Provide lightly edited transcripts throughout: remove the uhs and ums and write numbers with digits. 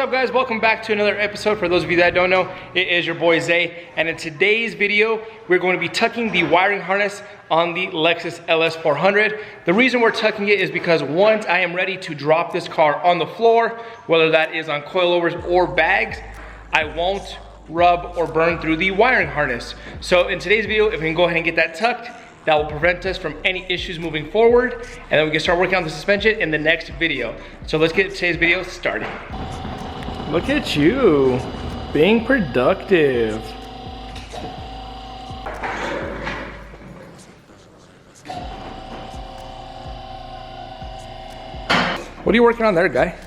What's up, guys? Welcome back to another episode. For those of you that don't know, it is your boy Zay, and in today's video we're going to be tucking the wiring harness on the Lexus LS400. The reason we're tucking it is because once I am ready to drop this car on the floor, whether that is on coilovers or bags, I won't rub or burn through the wiring harness. So in today's video, if we can go ahead and get that tucked, that will prevent us from any issues moving forward, and then we can start working on the suspension in the next video. So let's get today's video started. Look at you, being productive. What are you working on there, guy?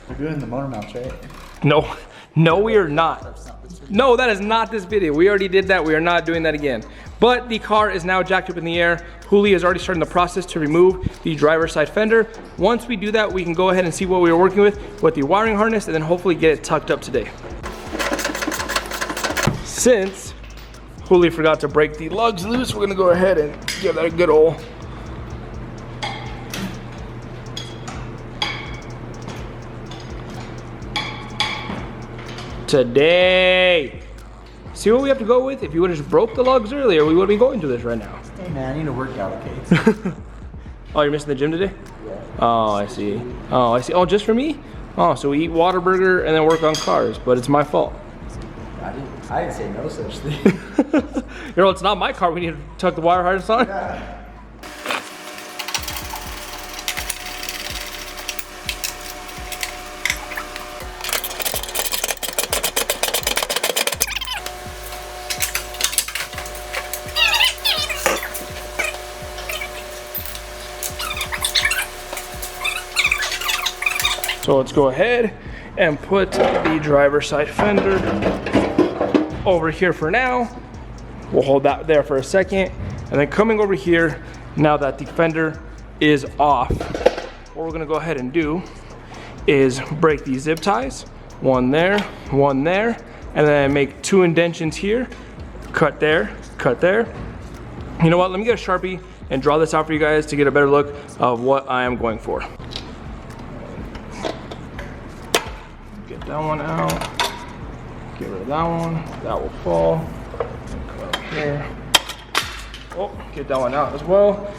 We're doing the motor mounts, right? No, we are not. No, that is not this video. We already did that. We are not doing that again. But the car is now jacked up in the air. Julian is already starting the process to remove the driver's side fender. Once we do that, we can go ahead and see what we were working with the wiring harness, and then hopefully get it tucked up today. Since Julian forgot to break the lugs loose, we're gonna go ahead and give that a good ol'. Today. See what we have to go with? If you would have just broke the lugs earlier, we would be going through this right now. Hey man, I need a workout, okay? Oh, you're missing the gym today? Yeah. Oh, I see. Oh, I see. Oh, just for me? Oh, so we eat Whataburger and then work on cars, but it's my fault. I didn't say no such thing. You know, it's not my car. We need to tuck the wire harness on. Yeah. So let's go ahead and put the driver's side fender over here for now. We'll hold that there for a second. And then coming over here, now that the fender is off, what we're gonna go ahead and do is break these zip ties. One there, and then make two indentions here. Cut there, cut there. You know what, let me get a Sharpie and draw this out for you guys to get a better look of what I am going for. Get that one out, get rid of that one, that will fall, and cut up here. Oh, get that one out as well.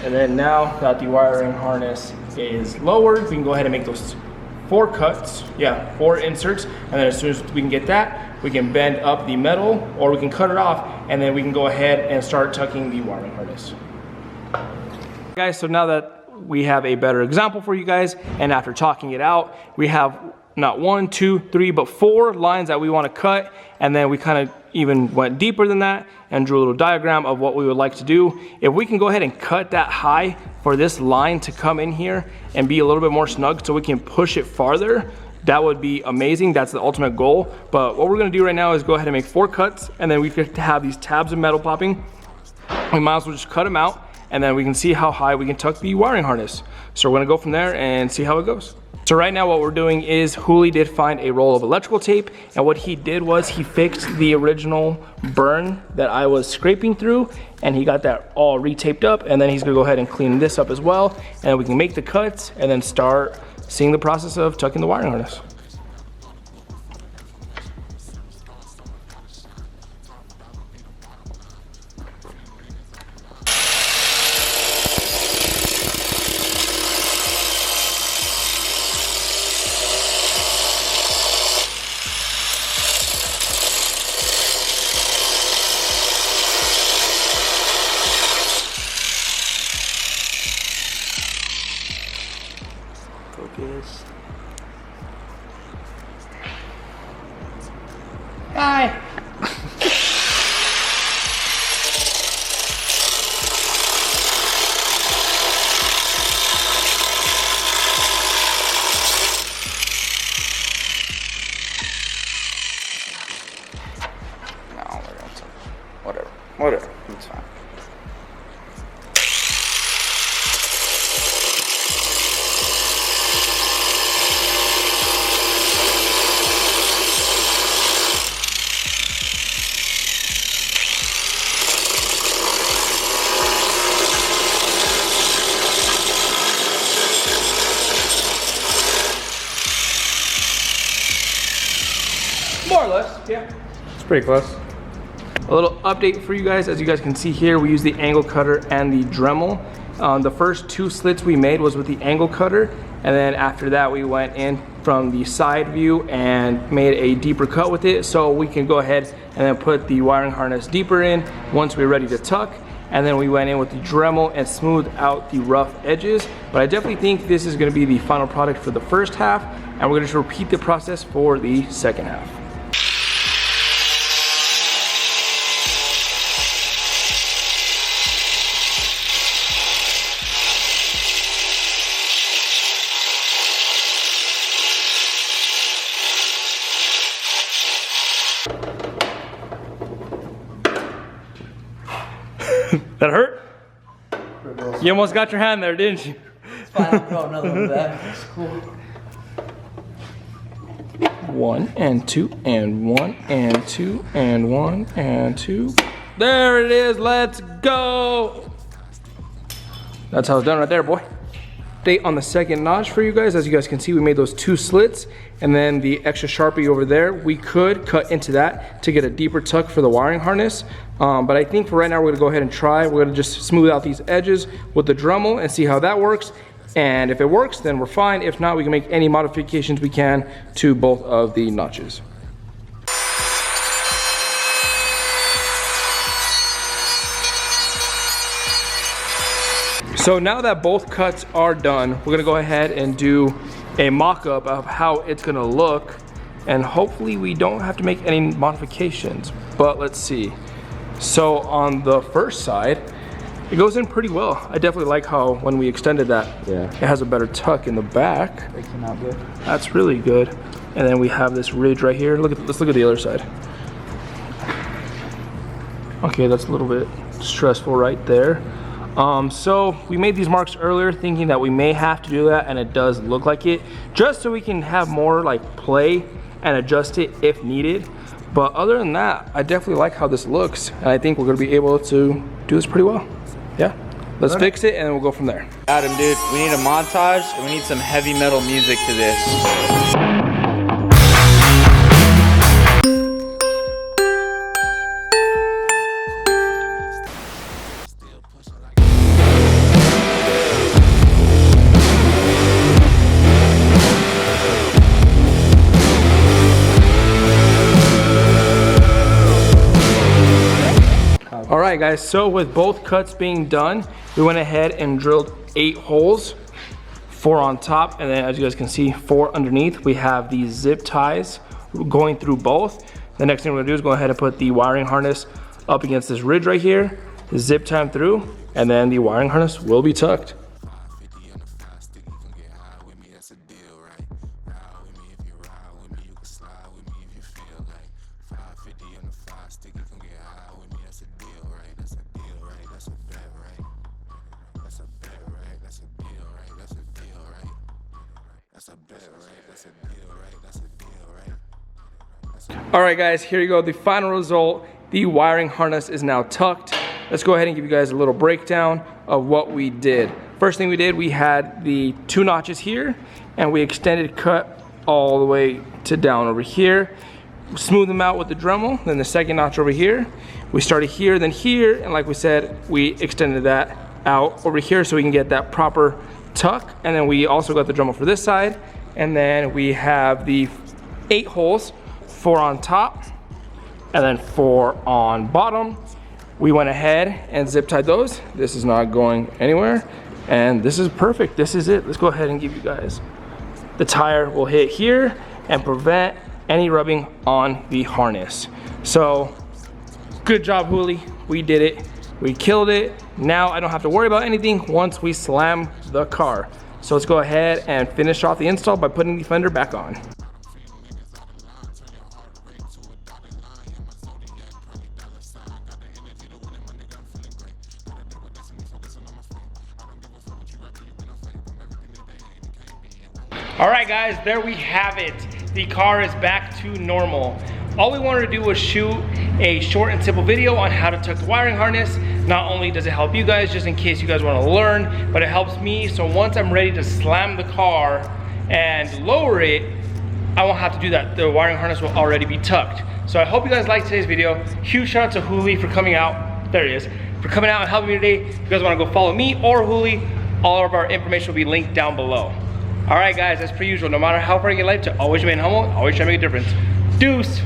And then now that the wiring harness is lowered, we can go ahead and make those 4 cuts, 4 inserts, and then as soon as we can get that, we can bend up the metal, or we can cut it off, and then we can go ahead and start tucking the wiring harness. Guys, so now that we have a better example for you guys, and after talking it out, we have not 1, 2, 3, but 4 lines that we want to cut, and then we kind of even went deeper than that and drew a little diagram of what we would like to do. If we can go ahead and cut that high for this line to come in here and be a little bit more snug so we can push it farther, that would be amazing. That's the ultimate goal. But what we're gonna do right now is go ahead and make 4 cuts, and then we could have these tabs of metal popping. We might as well just cut them out, and then we can see how high we can tuck the wiring harness. So we're gonna go from there and see how it goes. So right now what we're doing is Juli did find a roll of electrical tape, and what he did was he fixed the original burn that I was scraping through, and he got that all retaped up, and then he's gonna go ahead and clean this up as well, and we can make the cuts and then start seeing the process of tucking the wiring harness. Focus. pretty close. A little update for you guys. As you guys can see here, we use the angle cutter and the Dremel. The first 2 slits we made was with the angle cutter, and then after that we went in from the side view and made a deeper cut with it, so we can go ahead and then put the wiring harness deeper in once we're ready to tuck. And then we went in with the Dremel and smoothed out the rough edges. But I definitely think this is going to be the final product for the first half, and we're going to just repeat the process for the second half. That hurt? You almost got your hand there, didn't you? It's fine, I'll throw another one back. It's cool. 1 and 2 and 1 and 2 and 1 and 2. There it is, let's go. That's how it's done right there, boy. Update on the second notch for you guys. As you guys can see, we made those 2 slits, and then the extra Sharpie over there, we could cut into that to get a deeper tuck for the wiring harness. But I think for right now, we're gonna go ahead and try. We're gonna just smooth out these edges with the Dremel and see how that works. And if it works, then we're fine. If not, we can make any modifications we can to both of the notches. So now that both cuts are done, we're gonna go ahead and do a mock-up of how it's gonna look, and hopefully we don't have to make any modifications, but let's see. So on the first side, it goes in pretty well. I definitely like how when we extended that, it has a better tuck in the back. That came out good. That's really good. And then we have this ridge right here. Let's look at the other side. Okay, that's a little bit stressful right there. So we made these marks earlier thinking that we may have to do that, and it does look like it, just so we can have more like play and adjust it if needed. But other than that, I definitely like how this looks, and I think we're gonna be able to do this pretty well. Yeah, let's fix it and then we'll go from there. Adam, dude, we need a montage and we need some heavy metal music to this. All right, guys, so with both cuts being done, we went ahead and drilled 8 holes, 4 on top, and then as you guys can see, 4 underneath. We have these zip ties going through both. The next thing we're gonna do is go ahead and put the wiring harness up against this ridge right here, zip tie them through, and then the wiring harness will be tucked. All right, guys, here you go. The final result. The wiring harness is now tucked. Let's go ahead and give you guys a little breakdown of what we did. First thing we did, we had the 2 notches here, and we extended cut all the way to down over here. Smooth them out with the Dremel. Then the second notch over here. We started here, then here, and like we said, we extended that out over here so we can get that proper tuck. And then we also got the Dremel for this side. And then we have the 8 holes, 4 on top, and then 4 on bottom. We went ahead and zip tied those. This is not going anywhere, and this is perfect. This is it. Let's go ahead and give you guys. The tire will hit here and prevent any rubbing on the harness. So, good job, Juli. We did it. We killed it. Now I don't have to worry about anything once we slam the car. So let's go ahead and finish off the install by putting the fender back on. All right, guys, there we have it. The car is back to normal. All we wanted to do was shoot a short and simple video on how to tuck the wiring harness. Not only does it help you guys, just in case you guys want to learn, but it helps me, so once I'm ready to slam the car and lower it, I won't have to do that. The wiring harness will already be tucked. So I hope you guys liked today's video. Huge shout out to Juli for coming out. There he is. For coming out and helping me today. If you guys want to go follow me or Juli, all of our information will be linked down below. All right, guys, as per usual, no matter how far you get life, to always remain humble, always try to make a difference. Deuce.